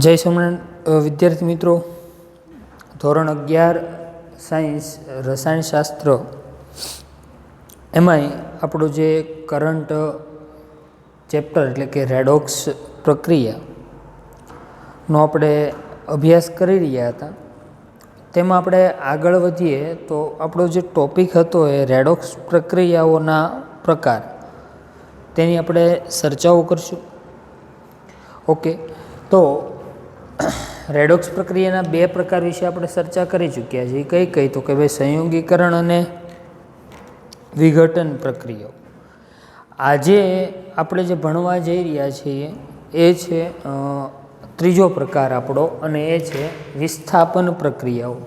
જય સ્વામિનારાયણ વિદ્યાર્થી મિત્રો, ધોરણ 11 સાયન્સ રસાયણશાસ્ત્ર એમાંય આપણું જે કરંટ ચેપ્ટર એટલે કે રેડોક્સ પ્રક્રિયાનો આપણે અભ્યાસ કરી રહ્યા હતા. તેમાં આપણે આગળ વધીએ તો આપણો જે ટૉપિક હતો એ રેડોક્સ પ્રક્રિયાઓના પ્રકાર, તેની આપણે ચર્ચાઓ કરશું. ઓકે, તો રેડોક્સ પ્રક્રિયાના બે પ્રકાર વિશે આપણે ચર્ચા કરી ચૂક્યા છીએ. કઈ તો કે ભાઈ સંયોગીકરણ અને વિઘટન પ્રક્રિયાઓ. આજે આપણે જે ભણવા જઈ રહ્યા છીએ એ છે ત્રીજો પ્રકાર આપણો, અને એ છે વિસ્થાપન પ્રક્રિયાઓ.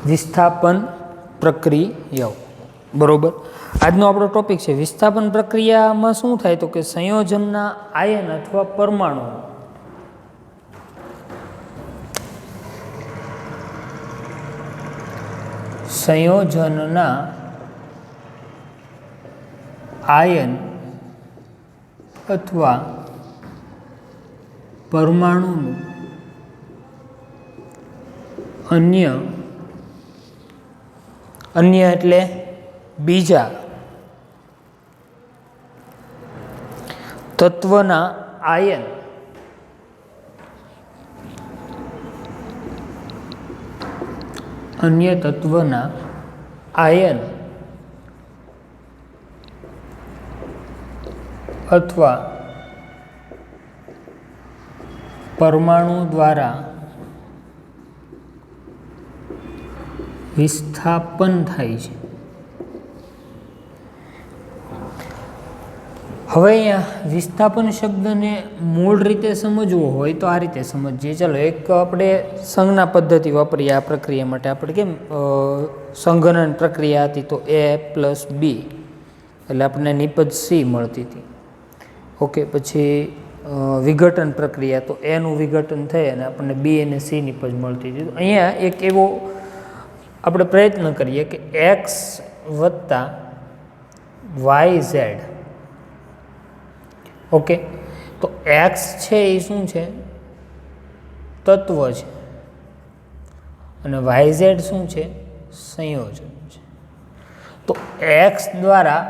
વિસ્થાપન પ્રક્રિયાઓ, બરોબર. આજનો આપણો ટોપિક છે વિસ્થાપન પ્રક્રિયામાં શું થાય તો કે સંયોજનના આયન અથવા પરમાણુ સંયોજનના આયન અથવા પરમાણુનું અન્ય એટલે બીજા તત્વના આયન અથવા પરમાણુ દ્વારા વિસ્થાપન થાય છે. હવે અહીંયા વિસ્થાપન શબ્દને મૂળ રીતે સમજવો હોય તો આ રીતે સમજીએ. ચાલો, એક આપણે સંજ્ઞા પદ્ધતિ વાપરીએ આ પ્રક્રિયા માટે. આપણે કેમ સંઘનન પ્રક્રિયા હતી તો A+B એટલે આપણને નિપજ C મળતી હતી. ઓકે, પછી વિઘટન પ્રક્રિયા તો એનું વિઘટન થઈ અને આપણને B અને C નિપજ મળતી હતી. અહીંયા એક એવો આપણે પ્રયત્ન કરીએ કે x વત્તા YZ. ઓકે, તો x છે એ શું છે? તત્વ છે. અને YZ શું છે? સંયોજન છે. તો x દ્વારા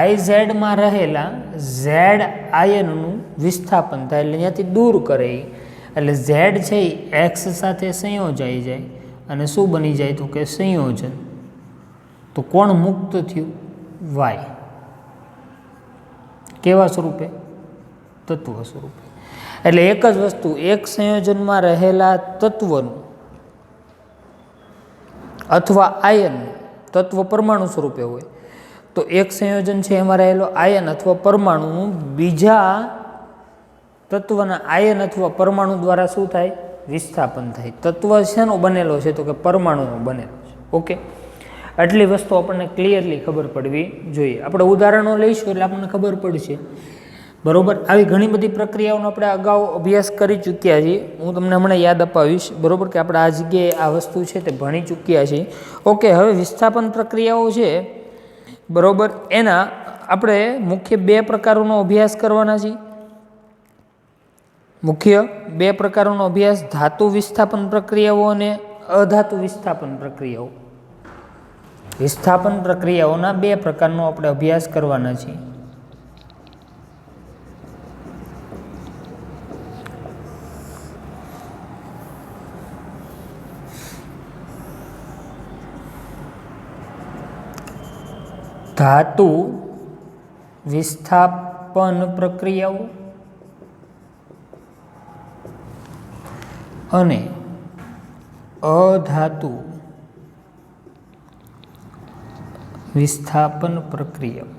YZ માં રહેલા Z આયનનું વિસ્થાપન થાય એટલે ત્યાંથી દૂર કરે, એટલે Z છે એ x સાથે સંયોજાઈ જાય અને શું બની જાય તો કે સંયોજન. તો કોણ મુક્ત થયું? Y. કેવા સ્વરૂપે? તત્વ સ્વરૂપે. એટલે એક જ વસ્તુ, એક સંયોજનમાં રહેલા તત્વનું અથવા આયનનું, તત્વ પરમાણુ સ્વરૂપે હોય તો એક સંયોજન છે એમાં રહેલો આયન અથવા પરમાણુનું બીજા તત્વના આયન અથવા પરમાણુ દ્વારા શું થાય? વિસ્થાપન થાય. તત્વ શેનો બનેલો છે તો કે પરમાણુનો બનેલો છે. ઓકે, આટલી વસ્તુ આપણને ક્લિયરલી ખબર પડવી જોઈએ. આપણે ઉદાહરણો લઈશું એટલે આપણને ખબર પડશે, બરોબર. આવી ઘણી બધી પ્રક્રિયાઓનો આપણે અગાઉ અભ્યાસ કરી ચૂક્યા છીએ. હું તમને હમણાં યાદ અપાવીશ, બરોબર, કે આપણે આ જગ્યાએ આ વસ્તુ છે તે ભણી ચૂક્યા છીએ. ઓકે, હવે વિસ્થાપન પ્રક્રિયાઓ છે, બરોબર, એના આપણે મુખ્ય બે પ્રકારોનો અભ્યાસ કરવાના છીએ. મુખ્ય બે પ્રકારોનો અભ્યાસ, ધાતુ વિસ્થાપન પ્રક્રિયાઓ અને અધાતુ વિસ્થાપન પ્રક્રિયાઓ. વિસ્થાપન પ્રક્રિયાઓના બે પ્રકારનો આપણે અભ્યાસ કરવાના છીએ. ધાતુ વિસ્થાપન પ્રક્રિયાઓ અને અધાતુ વિસ્થાપન પ્રક્રિયાઓ.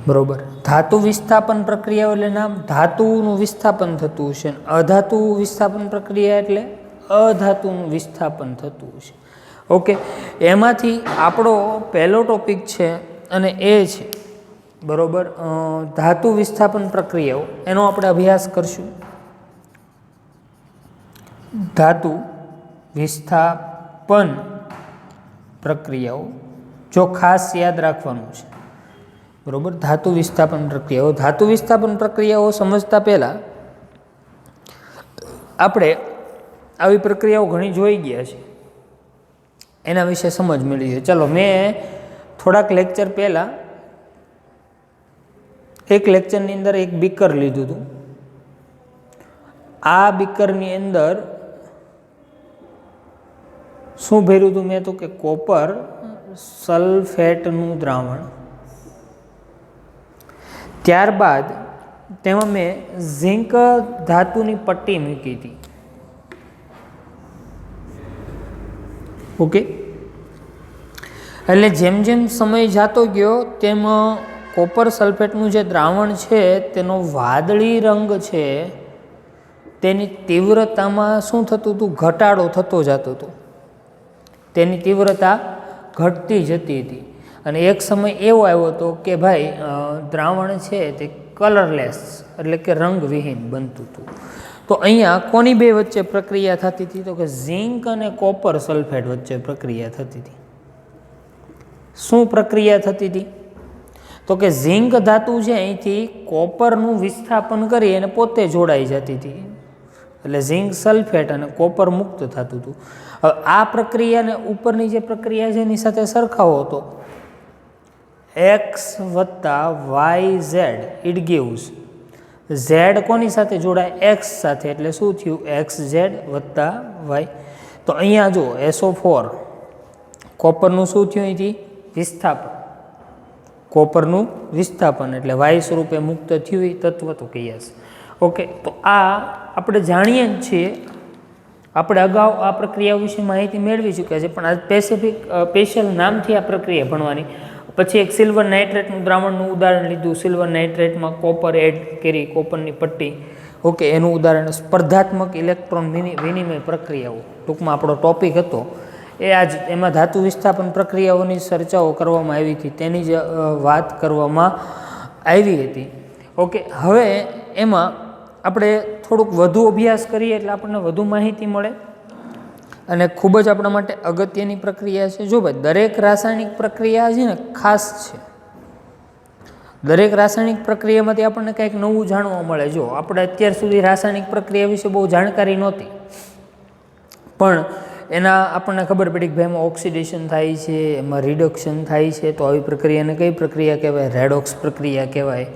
બરોબર. ધાતુ વિસ્થાપન પ્રક્રિયાઓ એટલે નામ ધાતુનું વિસ્થાપન થતું હશે, અધાતુ વિસ્થાપન પ્રક્રિયા એટલે અધાતુનું વિસ્થાપન થતું હશે. ઓકે, એમાંથી આપણો પહેલો ટોપિક છે અને એ છે બરોબર ધાતુ વિસ્થાપન પ્રક્રિયાઓ, એનો આપણે અભ્યાસ કરશું. ધાતુ વિસ્થાપન પ્રક્રિયાઓ જો ખાસ યાદ રાખવાનું છે બરોબર. ધાતુ વિસ્થાપન પ્રક્રિયાઓ, ધાતુ વિસ્થાપન પ્રક્રિયાઓ સમજતા પહેલાં આપણે આવી પ્રક્રિયાઓ ઘણી જોઈ ગયા છે, એના વિશે સમજ મળી છે. ચલો, મેં થોડાક લેક્ચર પહેલાં એક લેક્ચરની અંદર એક બીકર લીધું હતું. આ બીકરની અંદર શું ભર્યું હતું મેં? તો કે કોપર સલ્ફેટનું દ્રાવણ. ત્યારબાદ તેમાં મેં ઝીંક ધાતુની પટ્ટી મૂકી હતી. ઓકે, એટલે જેમ જેમ સમય જતો ગયો તેમ કોપર સલ્ફેટનું જે દ્રાવણ છે તેનો વાદળી રંગ છે તેની તીવ્રતામાં શું થતું હતું? ઘટાડો થતો જતો હતો. તેની તીવ્રતા ઘટતી જતી હતી અને એક સમય એવો આવ્યો હતો કે ભાઈ દ્રાવણ છે તે કલરલેસ એટલે કે રંગવિહીન બનતું હતું. તો અહીંયા કોની બે વચ્ચે પ્રક્રિયા થતી હતી? તો કે ઝીંક અને કોપર સલ્ફેટ વચ્ચે પ્રક્રિયા થતી હતી. શું પ્રક્રિયા થતી હતી? તો કે ઝીંક ધાતુ છે અહીંથી કોપરનું વિસ્થાપન કરી અને પોતે જોડાઈ જતી હતી, એટલે ઝીંક સલ્ફેટ અને કોપર મુક્ત થતું હતું. હવે આ પ્રક્રિયાને ઉપરની જે પ્રક્રિયા છે એની સાથે સરખાવો તો એક્સ વત્તા y z it gives z કોની સાથે જોડાય? એક્સ સાથે, એટલે શું થયું? એક્સ ઝેડ વત્તા વાય. તો અહીંયા જો SO4 કોપરનું શું થયું? અહીંથી વિસ્થાપન, કોપરનું વિસ્થાપન એટલે વાય સ્વરૂપે મુક્ત થયું એ તત્વ તો કહીએ. ઓકે, તો આ આપણે જાણીએ જ છીએ, આપણે અગાઉ આ પ્રક્રિયા વિશે માહિતી મેળવી ચૂક્યા છે, પણ આ સ્પેશિયલ નામથી આ પ્રક્રિયા ભણવાની. પછી એક સિલ્વર નાઇટ્રેટનું દ્રાવણનું ઉદાહરણ લીધું. સિલ્વર નાઇટ્રેટમાં કોપર એડ કરી, કોપરની પટ્ટી. ઓકે, એનું ઉદાહરણ સ્પર્ધાત્મક ઇલેક્ટ્રોન વિનિમય પ્રક્રિયાઓ, ટૂંકમાં આપણો ટોપિક હતો એ આજ. એમાં ધાતુ વિસ્થાપન પ્રક્રિયાઓની ચર્ચાઓ કરવામાં આવી હતી, તેની જ વાત કરવામાં આવી હતી. ઓકે, હવે એમાં આપણે થોડુંક વધુ અભ્યાસ કરીએ એટલે આપણને વધુ માહિતી મળે અને ખૂબ જ આપણા માટે અગત્યની પ્રક્રિયા છે. જો ભાઈ, દરેક રાસાયણિક પ્રક્રિયા છે ને ખાસ છે. દરેક રાસાયણિક પ્રક્રિયામાંથી આપણને કંઈક નવું જાણવા મળે. જો આપણે અત્યાર સુધી રાસાયણિક પ્રક્રિયા વિશે બહુ જાણકારી નહોતી, પણ એના આપણને ખબર પડી કે ભાઈ એમાં ઓક્સિડેશન થાય છે, એમાં રિડક્શન થાય છે. તો આવી પ્રક્રિયાને કઈ પ્રક્રિયા કહેવાય? રેડોક્સ પ્રક્રિયા કહેવાય.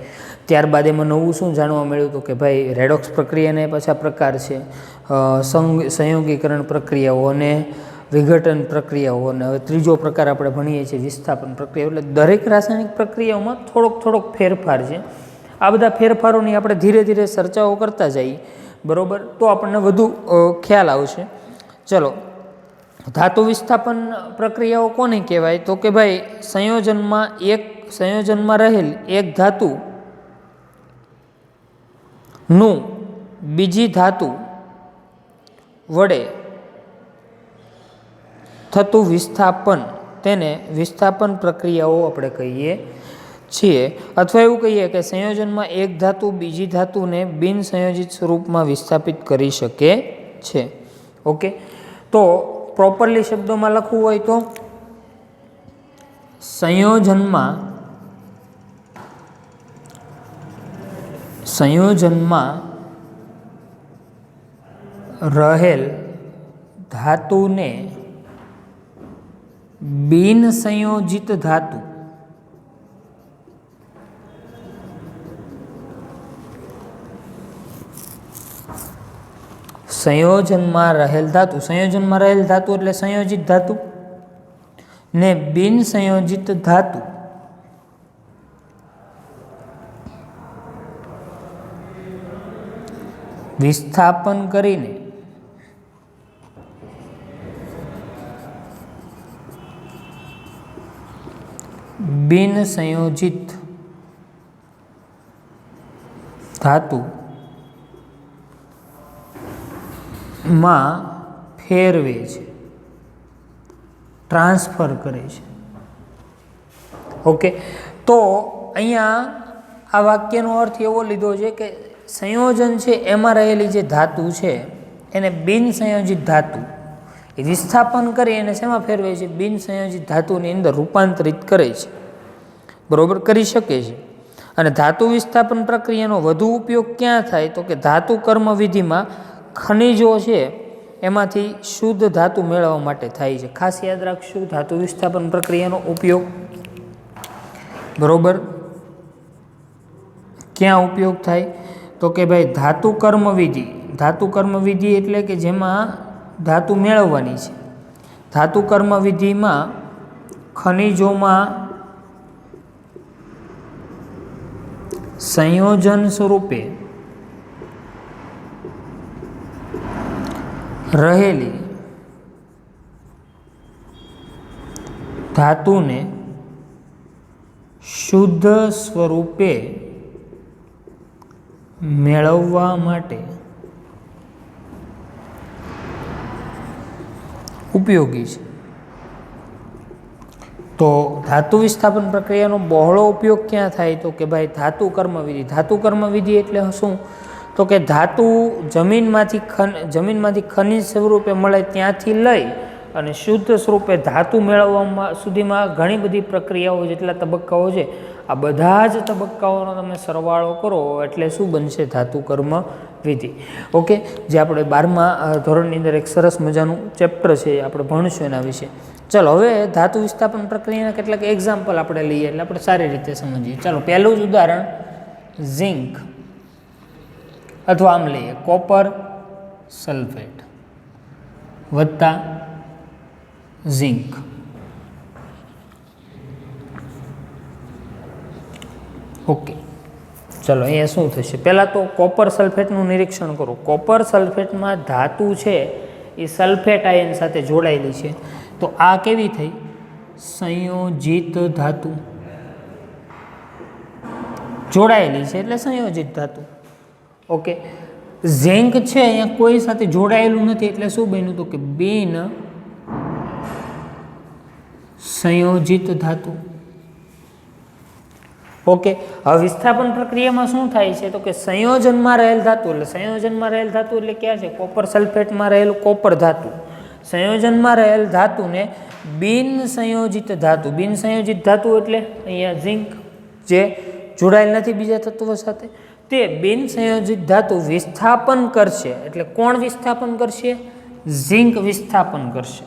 ત્યારબાદ એમાં નવું શું જાણવા મળ્યું હતું કે ભાઈ રેડોક્સ પ્રક્રિયાને પાછા પ્રકાર છે, સંયોગીકરણ પ્રક્રિયાઓ અને વિઘટન પ્રક્રિયાઓ, અને હવે ત્રીજો પ્રકાર આપણે ભણીએ છીએ વિસ્થાપન પ્રક્રિયા. એટલે દરેક રાસાયણિક પ્રક્રિયાઓમાં થોડોક ફેરફાર છે. આ બધા ફેરફારોની આપણે ધીરે ધીરે ચર્ચાઓ કરતા જઈએ બરાબર, તો આપણને વધુ ખ્યાલ આવશે. ચલો, ધાતુ વિસ્થાપન પ્રક્રિયાઓ કોને કહેવાય? તો કે ભાઈ સંયોજનમાં રહેલ એક ધાતુ નું બીજી ધાતુ વડે થતું વિસ્થાપન, તેને વિસ્થાપન પ્રક્રિયાઓ આપણે કહીએ છીએ. અથવા એવું કહીએ કે સંયોજનમાં એક ધાતુ બીજી ધાતુને બિન સંયોજિત સ્વરૂપમાં વિસ્થાપિત કરી શકે છે. ઓકે, તો પ્રોપરલી શબ્દોમાં લખવું હોય તો સંયોજનમાં રહેલ ધાતુને બિન સંયોજિત ધાતુ સંયોજનમાં રહેલ ધાતુ એટલે સંયોજિત ધાતુ ને બિન સંયોજિત ધાતુ વિસ્થાપન કરીને બિન સંયોજિત ધાતુ માં ફેરવે છે, ટ્રાન્સફર કરે છે. ઓકે, તો અહીંયા આ વાક્યનો અર્થ એવો લીધો છે કે સંયોજન છે એમાં રહેલી જે ધાતુ છે એને બિન સંયોજિત ધાતુ એ વિસ્થાપન કરી અને શેમાં ફેરવે છે? બિન સંયોજિત ધાતુની અંદર રૂપાંતરિત કરે છે, બરોબર, કરી શકે છે. અને ધાતુ વિસ્થાપન પ્રક્રિયાનો વધુ ઉપયોગ ક્યાં થાય? તો કે ધાતુ કર્મવિધિમાં ખનિજો છે એમાંથી શુદ્ધ ધાતુ મેળવવા માટે થાય છે. ખાસ યાદ રાખશું ધાતુ વિસ્થાપન પ્રક્રિયાનો ઉપયોગ, બરોબર, ક્યાં ઉપયોગ થાય? તો કે ભાઈ ધાતુ કર્મવિધિ. ધાતુ કર્મવિધિ એટલે કે જેમાં ધાતુ મેળવવાની છે. ધાતુ કર્મવિધિમાં ખનિજોમાં સંયોજન સ્વરૂપે રહેલી ધાતુને શુદ્ધ સ્વરૂપે મેળવવા માટે ઉપયોગી છે. તો ધાતુ વિસ્થાપન પ્રક્રિયાનો બહોળો ઉપયોગ ક્યાં થાય? તો કે ભાઈ ધાતુ કર્મવિધિ. ધાતુ કર્મવિધિ એટલે શું? તો કે ધાતુ જમીનમાંથી ખનિજ સ્વરૂપે મળે ત્યાંથી લઈ અને શુદ્ધ સ્વરૂપે ધાતુ મેળવવામાં સુધીમાં ઘણી બધી પ્રક્રિયાઓ, જેટલા તબક્કાઓ છે, આ બધા જ તબક્કાઓનો તમે સરવાળો કરો એટલે શું બનશે? ધાતુ કર્મ વિધિ. ઓકે, જે આપણે 12મા ધોરણની અંદર એક સરસ મજાનું ચેપ્ટર છે, આપણે ભણીશું એના વિશે. ચાલો હવે ધાતુ વિસ્થાપન પ્રક્રિયાના કેટલાક એક્ઝામ્પલ આપણે લઈએ એટલે આપણે સારી રીતે સમજીએ. ચાલો પહેલું જ ઉદાહરણ ઝિંક, અથવા આમ લઈએ કોપર સલ્ફેટ વત્તા ઝિંક. ઓકે, ચલો અહીંયા શું થશે? પહેલાં તો કોપર સલ્ફેટનું નિરીક્ષણ કરો. કોપર સલ્ફેટમાં ધાતુ છે એ સલ્ફેટ આયન સાથે જોડાયેલી છે. તો આ કેવી થઈ? સંયોજિત ધાતુ. જોડાયેલી છે એટલે સંયોજિત ધાતુ. ઓકે, ઝિંક છે અહીંયા કોઈ સાથે જોડાયેલું નથી એટલે શું બન્યું? તો કે બિન સંયોજિત ધાતુ. ઓકે, હવે વિસ્થાપન પ્રક્રિયામાં શું થાય છે? તો કે સંયોજનમાં રહેલ ધાતુ, એટલે સંયોજનમાં રહેલ ધાતુ એટલે ક્યાં છે? કોપર સલ્ફેટમાં રહેલું કોપર ધાતુ. સંયોજનમાં રહેલ ધાતુને બિન સંયોજિત ધાતુ. બિન સંયોજિત ધાતુ એટલે અહીંયા ઝિંક જે જોડાયેલ નથી બીજા તત્વો સાથે, તે બિન સંયોજિત ધાતુ વિસ્થાપન કરશે. એટલે કોણ વિસ્થાપન કરશે? ઝિંક વિસ્થાપન કરશે.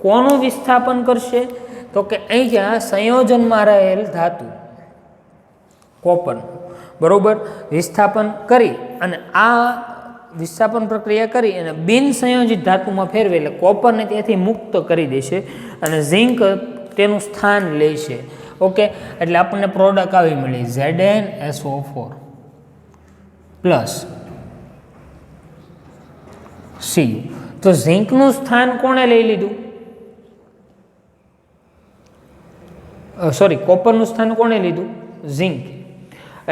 કોનું વિસ્થાપન કરશે? તો કે અહીંયા સંયોજનમાં રહેલ ધાતુ કોપર, બરોબર, વિસ્થાપન કરી અને આ વિસ્થાપન પ્રક્રિયા કરી અને બિન સંયોજિત ધાતુમાં ફેરવે એટલે કોપરને ત્યાંથી મુક્ત કરી દેશે અને ઝિંક તેનું સ્થાન લેશે. ઓકે, એટલે આપણને પ્રોડક્ટ આવી મળી ZnSO4 પ્લસ Cu. તો ઝિંકનું સ્થાન કોણે લઈ લીધું? સોરી, કોપરનું સ્થાન કોણે લીધું? ઝિંક.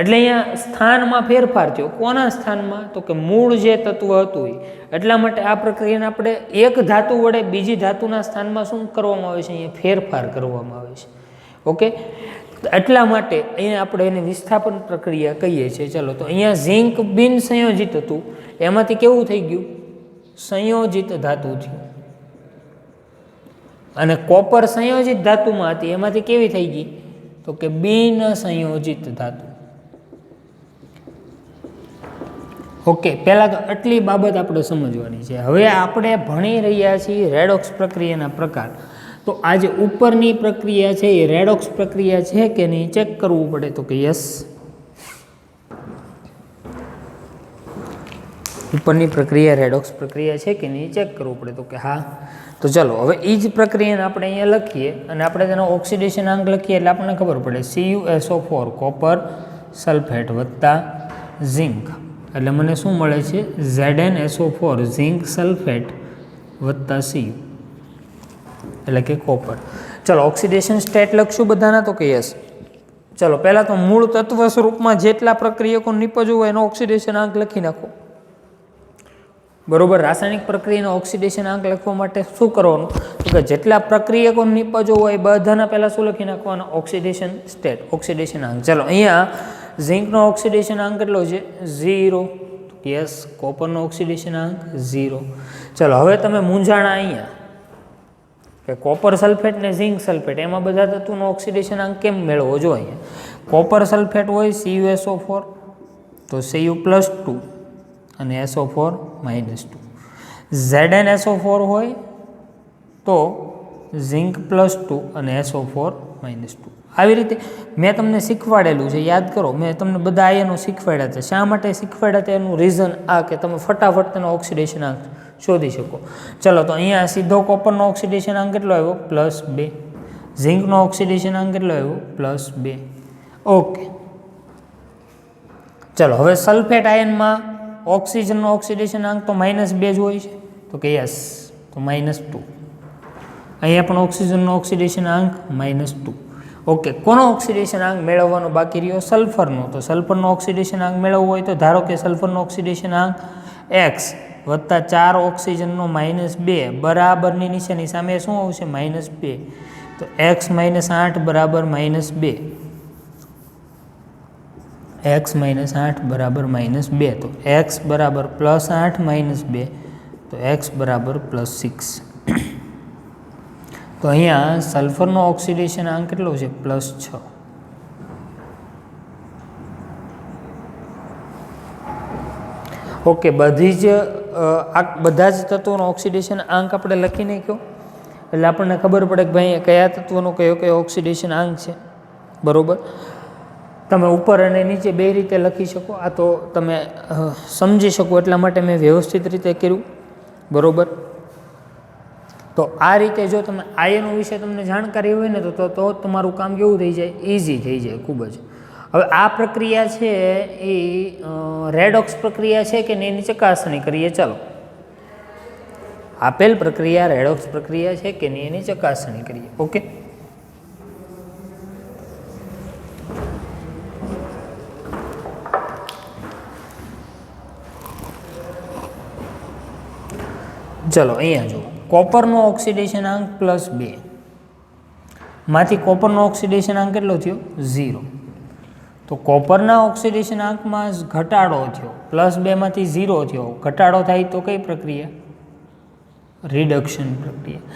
એટલે અહીંયા સ્થાનમાં ફેરફાર થયો. કોના સ્થાનમાં? તો કે મૂળ જે તત્વ હતું એ. એટલા માટે આ પ્રક્રિયાને આપણે એક ધાતુ વડે બીજી ધાતુના સ્થાનમાં શું કરવામાં આવે છે? અહીંયા ફેરફાર કરવામાં આવે છે. ઓકે, એટલા માટે અહીંયા આપણે એને વિસ્થાપન પ્રક્રિયા કહીએ છીએ. ચલો, તો અહીંયા ઝિંક બિન સંયોજિત હતું, એમાંથી કેવું થઈ ગયું? સંયોજિત ધાતુ થયું. અને કોપર સંયોજિત ધાતુમાં હતી, એમાંથી કેવી થઈ ગઈ? તો કે બિન સંયોજિત ધાતુ. ઓકે, પહેલાં તો આટલી બાબત આપણે સમજવાની છે. હવે આપણે ભણી રહ્યા છીએ રેડોક્સ પ્રક્રિયાના પ્રકાર. તો આ જે ઉપરની પ્રક્રિયા છે એ રેડોક્સ પ્રક્રિયા છે કે નહીં ચેક કરવું પડે. તો કે યસ, ઉપરની પ્રક્રિયા રેડોક્સ પ્રક્રિયા છે કે નહીં ચેક કરવું પડે. તો કે હા. તો ચલો હવે એ જ પ્રક્રિયાને આપણે અહીંયા લખીએ અને આપણે તેનો ઓક્સિડેશન આંક લખીએ એટલે આપણને ખબર પડે CuSO4 કોપર સલ્ફેટ વત્તા ઝિંક, એટલે મને શું મળે છે? ZnSO4 ઝિંક સલ્ફેટ વત્તા Cu, એટલે કે કોપર. ચલો ઓક્સિડેશન સ્ટેટ લખશું બધાના. તો કે યસ. ચલો પહેલાં તો મૂળ તત્વ સ્વરૂપમાં જેટલા પ્રક્રિયકો નિપજવું હોય એનો ઓક્સિડેશન આંક લખી નાખો. બરોબર. રાસાયણિક પ્રક્રિયાનો ઓક્સિડેશન આંક લખવા માટે શું કરવાનું? તો કે જેટલા પ્રક્રિયકો નિપજો હોય બધાના પહેલાં શું લખી નાખવાનો? ઓક્સિડેશન સ્ટેટ, ઓક્સિડેશન આંક. ચલો અહીંયા ઝીંકનો ઓક્સિડેશન આંક કેટલો છે? 0. યસ. કોપરનો ઓક્સિડેશન આંક 0. ચલો હવે તમે મૂંઝાણા અહીંયા કે કોપર સલ્ફેટ ને ઝીંક સલ્ફેટ એમાં બધા તત્વોનો ઓક્સિડેશન આંક કેમ મેળવવો? જો અહીંયા કોપર સલ્ફેટ હોય CuSO4 તો Cu+2 અને SO4 -2. ZnSO4 હોય તો ઝીંક+2 અને SO4 -2. આવી રીતે મેં તમને શીખવાડેલું છે, યાદ કરો. મેં તમને બધા આયનો શીખવાડ્યા છે. શા માટે શીખવાડ્યા હતા એનું રીઝન આ કે તમે ફટાફટ તેનો ઓક્સિડેશન આંક શોધી શકો. ચલો તો અહીંયા સીધો કોપરનો ઓક્સિડેશન આંક કેટલો આવ્યો? +2. ઝીંકનો ઓક્સિડેશન આંક કેટલો આવ્યો? +2. ઓકે. ચલો હવે સલ્ફેટ આયનમાં ઓક્સિજનનો ઓક્સિડેશન આંક તો -2 જ હોય છે. તો કે યસ, તો -2. અહીંયા પણ ઓક્સિજનનો ઓક્સિડેશન આંક -2. ઓકે. કોનો ઓક્સિડેશન આંક મેળવવાનો બાકી રહ્યો? સલ્ફરનો. તો સલ્ફરનો ઓક્સિડેશન આંક મેળવવો હોય તો ધારો કે સલ્ફરનો ઓક્સિડેશન આંક x વત્તા 4 ઓક્સિજનનો -2 બરાબરની નીચેની સામે શું આવશે? -2. તો x - 8 બરાબર -2. x - 8 બરાબર -2. તો x બરાબર +8 -2. તો x બરાબર +6. તો અહીંયા સલ્ફરનો ઓક્સિડેશન આંક કેટલો છે? +6. ઓકે. બધી જ બધા જ તત્વોનો ઓક્સિડેશન આંક આપણે લખી નાખ્યો એટલે આપણને ખબર પડે કે ભાઈ કયા તત્વનો કયો કયો ઓક્સિડેશન આંક છે. બરાબર. તમે ઉપર અને નીચે બે રીતે લખી શકો. આ તો તમે સમજી શકો એટલા માટે મેં વ્યવસ્થિત રીતે કર્યું. બરાબર. તો આ રીતે જો તમે આયનો વિશે તમને જાણકારી હોય ને તો તમારું કામ કેવું થઈ જાય? ઇઝી થઈ જાય ખૂબ જ. હવે આ પ્રક્રિયા છે એ રેડોક્સ પ્રક્રિયા છે કે એની ચકાસણી કરીએ. ચાલો, આપેલ પ્રક્રિયા રેડોક્સ પ્રક્રિયા છે કે નહીં એની ચકાસણી કરીએ. ઓકે. ચલો અહીંયા જુઓ. કોપરનો ઓક્સિડેશન આંક +2 માંથી કોપરનો ઓક્સિડેશન આંક કેટલો થયો? 0. તો કોપરના ઓક્સિડેશન આંકમાં ઘટાડો થયો. +2 માંથી 0 થયો. ઘટાડો થાય તો કઈ પ્રક્રિયા? રિડક્શન પ્રક્રિયા.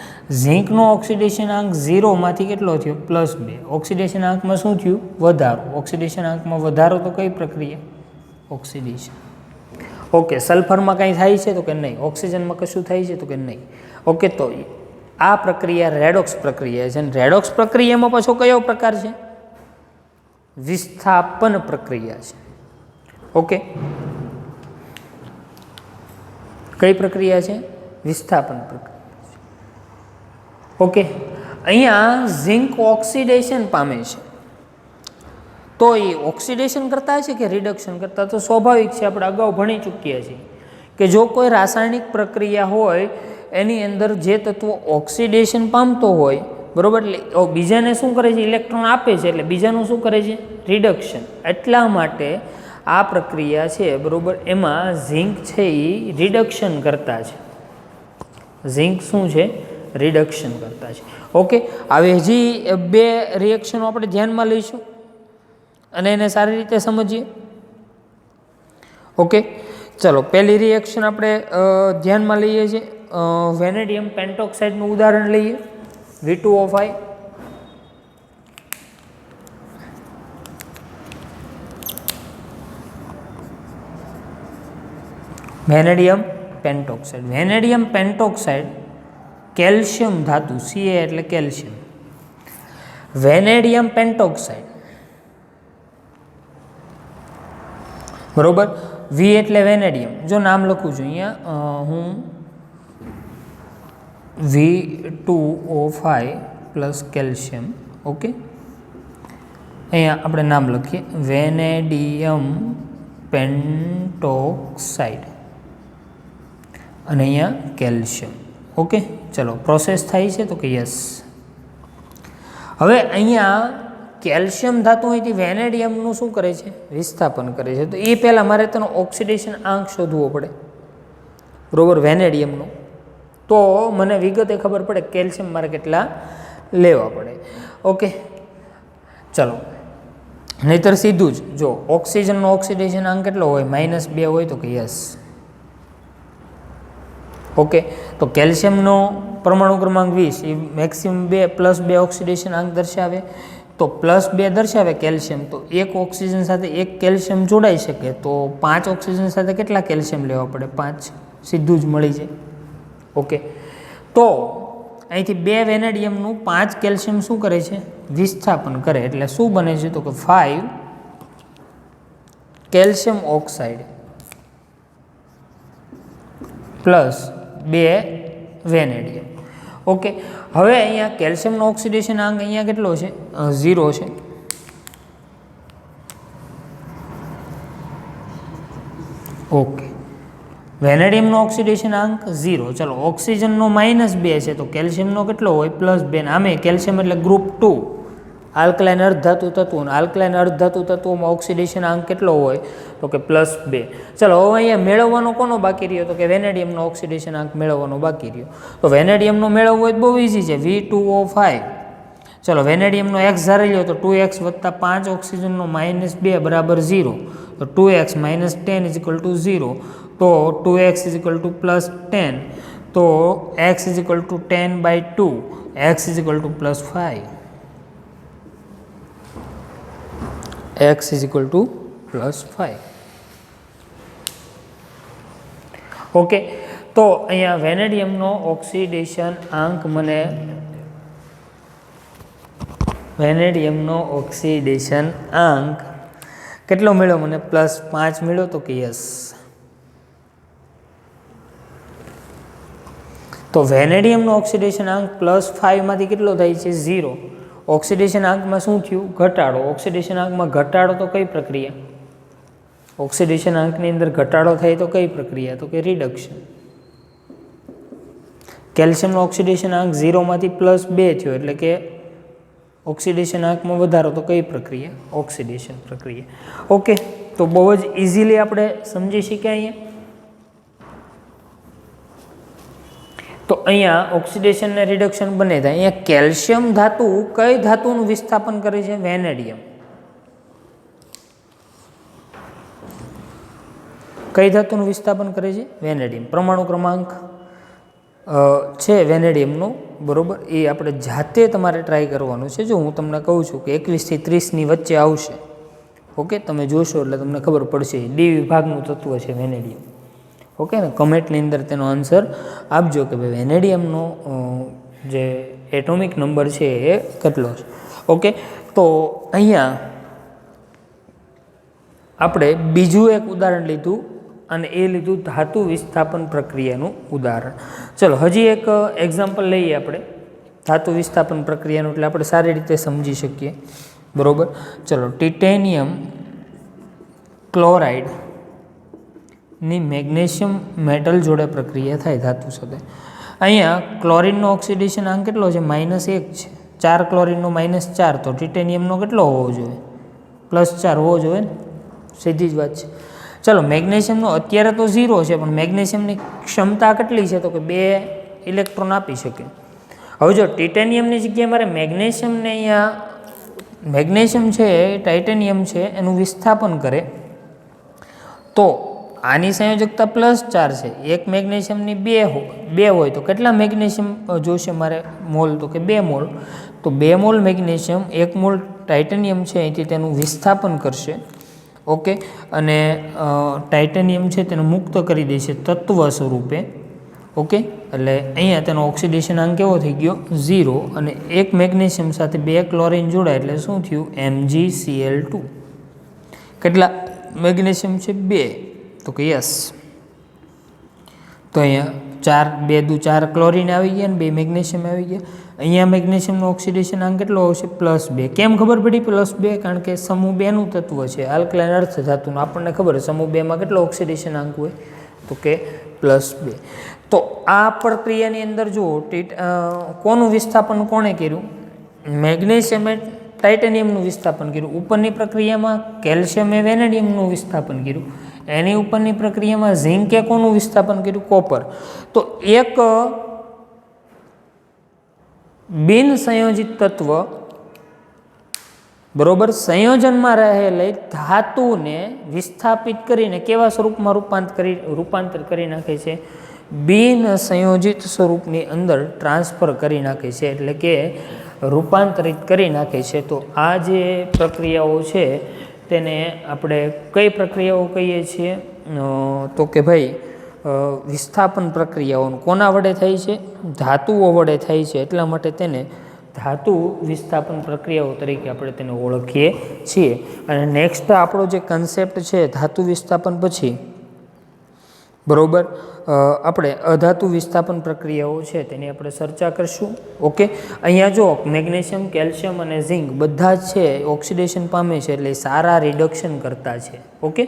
ઝીંકનો ઓક્સિડેશન આંક 0 માંથી કેટલો થયો? +2. ઓક્સિડેશન આંકમાં શું થયું? વધારો. ઓક્સિડેશન આંકમાં વધારો તો કઈ પ્રક્રિયા? ઓક્સિડેશન. ઓકે. સલ્ફરમાં કંઈ થાય છે તો કે નહીં? ઓક્સિજનમાં કશું થાય છે તો કે નહીં? ઓકે. તો આ પ્રક્રિયા રેડોક્સ પ્રક્રિયા છે. અને રેડોક્સ પ્રક્રિયામાં પાછો કયો પ્રકાર છે? વિસ્થાપન પ્રક્રિયા છે. ઓકે. કઈ પ્રક્રિયા છે? વિસ્થાપન પ્રક્રિયા. ઓકે. અહીંયા ઝીંક ઓક્સિડેશન પામે છે તો એ ઓક્સિડેશન કરતા છે કે રિડક્શન કરતા? તો સ્વાભાવિક છે, આપણે અગાઉ ભણી ચૂક્યા છીએ કે જો કોઈ રાસાયણિક પ્રક્રિયા હોય એની અંદર જે તત્વો ઓક્સિડેશન પામતો હોય, બરાબર, એટલે બીજાને શું કરે છે? ઇલેક્ટ્રોન આપે છે, એટલે બીજાનું શું કરે છે? રિડક્શન. એટલા માટે આ પ્રક્રિયા છે, બરાબર, એમાં ઝીંક છે એ રિડક્શન કરતા છે. ઝીંક શું છે? રિડક્શન કરતા છે. ઓકે. હવે હજી બે રિએક્શનો આપણે ધ્યાનમાં લઈશું અને એને સારી રીતે સમજીએ. ઓકે. ચલો, પહેલી રિએક્શન આપણે ધ્યાનમાં લઈએ છીએ. વેનેડિયમ પેન્ટોક્સાઇડનું ઉદાહરણ લઈએ. V2O5. વેનેડિયમ પેન્ટોક્સાઇડ. વેનેડિયમ પેન્ટોક્સાઇડ કેલ્શિયમ ધાતુ, Ca એટલે કેલ્શિયમ. વેનેડિયમ પેન્ટોક્સાઇડ, બરોબર. V એટલે વેનેડિયમ. જો નામ લખું છું અહીંયા હું V2O5 પ્લસ કેલ્શિયમ. ઓકે. અહીંયા આપણે નામ લખીએ વેનેડિયમ પેન્ટોક્સાઇડ અને અહીંયા કેલ્શિયમ. ઓકે. ચલો, પ્રોસેસ થાય છે તો કે યસ. હવે અહીંયા કેલ્શિયમ ધાતુ અહીંથી વેનેડિયમનું શું કરે છે? વિસ્થાપન કરે છે. તો એ પહેલાં મારે તેનો ઓક્સિડેશન આંક શોધવો પડે. બરાબર, વેનેડિયમનું, તો મને વિગતે ખબર પડે કેલ્શિયમ મારે કેટલા લેવા પડે. ઓકે, ચલો. નહીતર સીધું જ જો ઓક્સિજનનો ઓક્સિડેશન આંક કેટલો હોય -2 હોય તો કે યસ. ઓકે, તો કેલ્શિયમનો પરમાણુ ક્રમાંક 20 એ મેક્સિમમ 2+2 ઓક્સિડેશન આંક દર્શાવે. તો +2 દર્શાવે કેલ્શિયમ, તો એક ઓક્સિજન સાથે એક કેલ્શિયમ જોડાઈ શકે, તો 5 ઓક્સિજન સાથે કેટલા કેલ્શિયમ લેવા પડે? 5. સીધું જ મળી જાય. ઓકે, તો અહીંથી 2 વેનેડિયમનું 5 કેલ્શિયમ શું કરે છે? વિસ્થાપન કરે. એટલે શું બને છે? તો કે 5 calcium oxide plus 2 vanadium. Okay, હવે અહીંયા કેલ્શિયમનો ઓક્સિડેશન આંક અહીંયા કેટલો છે? 0 છે. ઓકે, વેનેડિયમનો ઓક્સિડેશન આંક 0. ચલો, ઓક્સિજનનો -2 છે, તો કેલ્શિયમનો કેટલો હોય? +2. આમે કેલ્શિયમ એટલે ગ્રુપ 2 આલ્કલાઇન અર્ધધાતુ તત્વો. આલ્કલાઇન અર્ધધાતુ તત્વોમાં ઓક્સિડેશન આંક કેટલો હોય? તો કે +2. ચલો, હવે અહીંયા મેળવવાનો કોનો બાકી રહ્યો? તો કે વેનેડિયમનો ઓક્સિડેશન આંક મેળવવાનો બાકી રહ્યો. તો વેનેડિયમનો મેળવવો હોય તો બહુ ઇઝી છે, V2O5. ચલો, વેનેડિયમનો x ધારી લો તો 2x + 5 ઓક્સિજનનો -2 બરાબર 0. તો 2x - 10 = 0. તો 2x +10. તો x = 10/2. x +5. x +5. ઓકે, તો અહીંયા વેનેડિયમનો ઓક્સિડેશન આંક મને કેટલો મળ્યો? મને +5 મળ્યો. તો કે યસ. તો વેનેડિયમનો ઓક્સિડેશન આંક +5 માંથી કેટલો થાય છે? 0. ઓક્સિડેશન આંકમાં શું થયું? ઘટાડો. ઓક્સિડેશન આંકમાં ઘટાડો તો કઈ પ્રક્રિયા? ઓક્સિડેશન આંકની અંદર ઘટાડો થાય તો કઈ પ્રક્રિયા? તો કે રિડક્શન. કેલ્શિયમનો ઓક્સિડેશન આંક 0 માંથી +2 થયો, એટલે કે ઓક્સિડેશન આંકમાં વધારો તો કઈ પ્રક્રિયા? ઓક્સિડેશન પ્રક્રિયા. ઓકે, તો બહુ જ ઇઝીલી આપણે સમજી શક્યા અહીંયા. તો અહીંયા ઓક્સિડેશન ને રિડક્શન બને થાય. અહીંયા કેલ્શિયમ ધાતુ કઈ ધાતુનું વિસ્થાપન કરે છે? વેનેડિયમ. કઈ ધાતુનું વિસ્થાપન કરે છે? વેનેડિયમ. પરમાણુ ક્રમાંક છે વેનેડિયમનો, બરોબર, એ આપણે જાતે તમારે ટ્રાય કરવાનું છે. જો હું તમને કહું છું કે 21 થી 30ની વચ્ચે આવશે, ઓકે, તમે જોશો એટલે તમને ખબર પડશે. ડી વિભાગનું તત્વ છે વેનેડિયમ. ઓકે ને, કમેન્ટની અંદર તેનો આન્સર આપજો કે ભાઈ વેનેડિયમનો જે એટોમિક નંબર છે એ કેટલો છે. ઓકે, તો અહીંયા આપણે બીજું એક ઉદાહરણ લીધું અને એ લીધું ધાતુ વિસ્થાપન પ્રક્રિયાનું ઉદાહરણ. ચલો, હજી એક એક્ઝામ્પલ લઈએ આપણે ધાતુ વિસ્થાપન પ્રક્રિયાનું, એટલે આપણે સારી રીતે સમજી શકીએ. બરોબર, ચલો, ટિટેનિયમ ક્લોરાઇડ ની મેગ્નેશિયમ મેટલ જોડે પ્રક્રિયા થાય ધાતુ સાથે. અહીંયા ક્લોરિનનો ઓક્સિડેશન આંક કેટલો છે? -1 છે. 4 ક્લોરિનનો -4, તો ટિટેનિયમનો કેટલો હોવો જોઈએ? +4 હોવો જોઈએ ને, સીધી જ વાત છે. ચલો, મેગ્નેશિયમનો અત્યારે તો 0 છે, પણ મેગ્નેશિયમની ક્ષમતા કેટલી છે? તો કે 2 ઇલેક્ટ્રોન આપી શકે. હવે જો ટિટેનિયમની જગ્યાએ મારે મેગ્નેશિયમને અહીંયા મેગ્નેશિયમ છે ટાઇટેનિયમ છે એનું વિસ્થાપન કરે, તો આની સંયોજકતા +4 છે. એક મેગ્નેશિયમની 2 હોય તો કેટલા મેગ્નેશિયમ જોશે મારે મોલ? તો કે 2 મોલ. તો 2 મોલ મેગ્નેશિયમ 1 મોલ ટાઇટેનિયમ છે અહીંથી તેનું વિસ્થાપન કરશે. ઓકે, અને ટાઇટેનિયમ છે તેને મુક્ત કરી દેશે તત્વ સ્વરૂપે. ઓકે, એટલે અહીંયા તેનો ઓક્સિડેશન આંક કેવો થઈ ગયો? 0. અને એક મેગ્નેશિયમ સાથે 2 ક્લોરિન જોડાય એટલે શું થયું? MgCl2. કેટલા મેગ્નેશિયમ છે? 2. તો કે યસ. તો અહીંયા 2 ક્લોરિન આવી ગયા અને 2 મેગ્નેશિયમ આવી ગયા. અહીંયા મેગ્નેશિયમનો ઓક્સિડેશન આંક કેટલો આવશે? +2. કેમ ખબર પડી +2? કારણ કે સમૂહ 2નું તત્વ છે, આલ્કલાઇન અર્થ ધાતુનું. આપણને ખબર છે સમૂહ 2માં કેટલો ઓક્સિડેશન આંક હોય? તો કે +2. તો આ પ્રક્રિયાની અંદર જુઓ, કોનું વિસ્થાપન કોણે કર્યું? મેગ્નેશિયમે ટાઇટેનિયમનું વિસ્થાપન કર્યું. ઉપરની પ્રક્રિયામાં કેલ્શિયમે વેનેડિયમનું વિસ્થાપન કર્યું. એની ઉપરની પ્રક્રિયામાં ઝીંકે કોનું વિસ્થાપન કર્યું? કોપર. તો એક બિન સંયોજિત તત્વ બરોબર સંયોજનમાં રહેલી ધાતુને વિસ્થાપિત કરીને કેવા સ્વરૂપમાં રૂપાંતર કરી નાખે છે? બિન સંયોજિત સ્વરૂપની અંદર ટ્રાન્સફર કરી નાખે છે, એટલે કે રૂપાંતરિત કરી નાખે છે. તો આ જે પ્રક્રિયાઓ છે તેને આપણે કઈ પ્રક્રિયાઓ કહીએ છીએ? તો કે ભાઈ વિસ્થાપન પ્રક્રિયાઓ કોના વડે થાય છે? ધાતુઓ વડે થાય છે. એટલા માટે તેને ધાતુ વિસ્થાપન પ્રક્રિયાઓ તરીકે આપણે તેને ઓળખીએ છીએ. અને નેક્સ્ટ આપણો જે કન્સેપ્ટ છે ધાતુ વિસ્થાપન પછી બરોબર આપણે અધાતુ વિસ્થાપન પ્રક્રિયાઓ છે તેની આપણે ચર્ચા કરીશું. ઓકે, અહીંયા જો મેગ્નેશિયમ, કેલ્શિયમ અને ઝિંક બધા જ છે ઓક્સિડેશન પામે છે, એટલે સારા રિડક્શન કરતા છે. ઓકે.